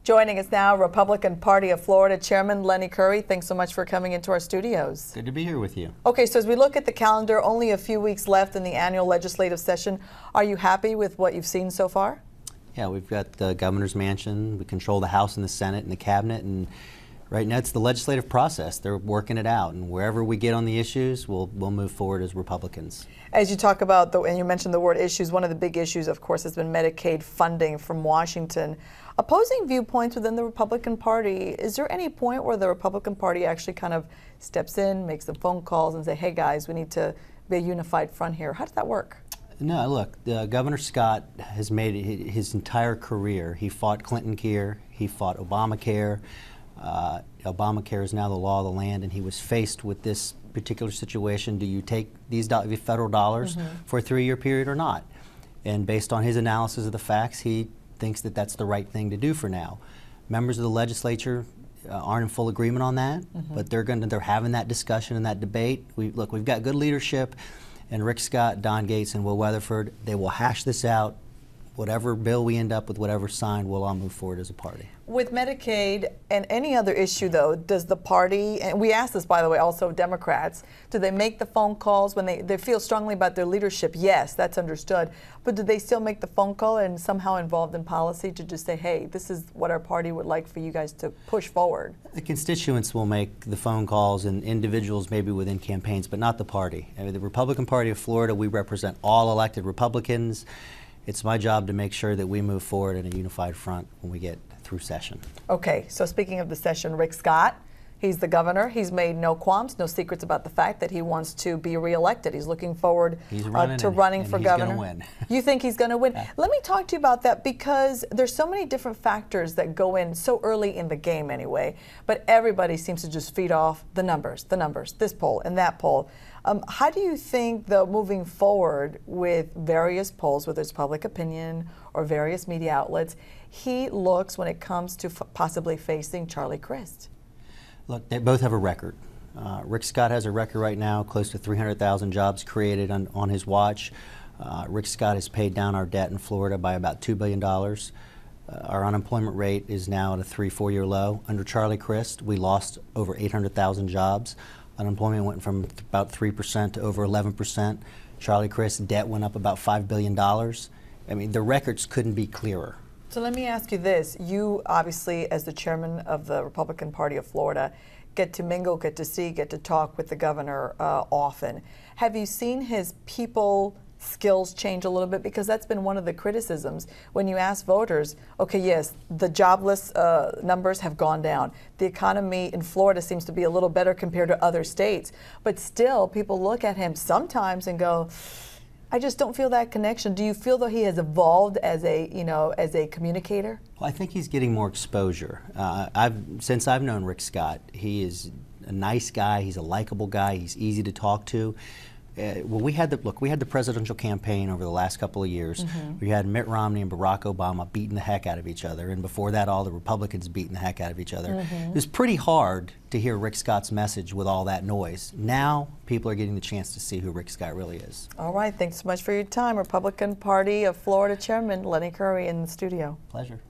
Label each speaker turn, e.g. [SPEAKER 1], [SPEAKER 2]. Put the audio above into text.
[SPEAKER 1] Joining us now, Republican Party of Florida Chairman Lenny Curry. Thanks so much for coming into our studios.
[SPEAKER 2] Good to be here with you.
[SPEAKER 1] Okay, so as we look at the calendar, only a few weeks left in the annual legislative session. Are you happy with what you've seen so far?
[SPEAKER 2] Yeah, we've got the governor's mansion. We control the House and the Senate and the cabinet, and right now it's the legislative process. They're working it out, and wherever we get on the issues, we'll move forward as Republicans.
[SPEAKER 1] As you talk about, and you mentioned the word issues, one of the big issues, of course, has been Medicaid funding from Washington. Opposing viewpoints within the Republican Party, is there any point where the Republican Party actually kind of steps in, makes some phone calls and say, hey guys, we need to be a unified front here? How does that work?
[SPEAKER 2] No, look, Governor Scott has made it his entire career. He fought Clinton care, he fought Obamacare. Obamacare is now the law of the land, and he was faced with this particular situation. Do you take these federal dollars for a 3-year period or not? And based on his analysis of the facts, he thinks that that's the right thing to do for now. Members of the legislature aren't in full agreement on that, but they're having that discussion and that debate. We've got good leadership, and Rick Scott, Don Gates, and Will Weatherford, they will hash this out. Whatever bill we end up with, whatever signed, we'll all move forward as a party.
[SPEAKER 1] With Medicaid and any other issue, though, does the party, and we asked this, by the way, also Democrats, do they make the phone calls when they feel strongly about their leadership? Yes, that's understood. But do they still make the phone call and somehow involved in policy to just say, hey, this is what our party would like for you guys to push forward?
[SPEAKER 2] The constituents will make the phone calls, and individuals maybe within campaigns, but not the party. I mean, the Republican Party of Florida, we represent all elected Republicans. It's my job to make sure that we move forward in a unified front when we get through session.
[SPEAKER 1] Okay, so speaking of the session, Rick Scott, he's the governor. He's made no qualms, no secrets about the fact that he wants to be reelected. He's looking forward to running for governor.
[SPEAKER 2] He's going to win.
[SPEAKER 1] You think he's going to win? Let me talk to you about that, because there's so many different factors that go in so early in the game anyway, but everybody seems to just feed off the numbers, this poll and that poll. How do you think, though, moving forward with various polls, whether it's public opinion or various media outlets, he looks when it comes to possibly facing Charlie Crist?
[SPEAKER 2] Look, they both have a record. Rick Scott has a record right now, close to 300,000 jobs created on his watch. Rick Scott has paid down our debt in Florida by about $2 billion. Our unemployment rate is now at a 3-4 year low. Under Charlie Crist, we lost over 800,000 jobs. Unemployment went from about 3% to over 11%. Charlie Crist's debt went up about $5 billion. I mean, the records couldn't be clearer.
[SPEAKER 1] So let me ask you this. You obviously, as the chairman of the Republican Party of Florida, get to mingle, get to see, get to talk with the governor often. Have you seen his people skills change a little bit? Because that's been one of the criticisms when you ask voters, okay, yes, the jobless numbers have gone down. The economy in Florida seems to be a little better compared to other states, but still people look at him sometimes and go, I just don't feel that connection. Do you feel though he has evolved as a communicator? Well,
[SPEAKER 2] I think he's getting more exposure. Since I've known Rick Scott, he is a nice guy, he's a likable guy, he's easy to talk to. Well, we had the presidential campaign over the last couple of years. We had Mitt Romney and Barack Obama beating the heck out of each other, and before that, all the Republicans beating the heck out of each other. It was pretty hard to hear Rick Scott's message with all that noise. Now, people are getting the chance to see who Rick Scott really is.
[SPEAKER 1] All right, thanks so much for your time. Republican Party of Florida Chairman Lenny Curry in the studio.
[SPEAKER 2] Pleasure.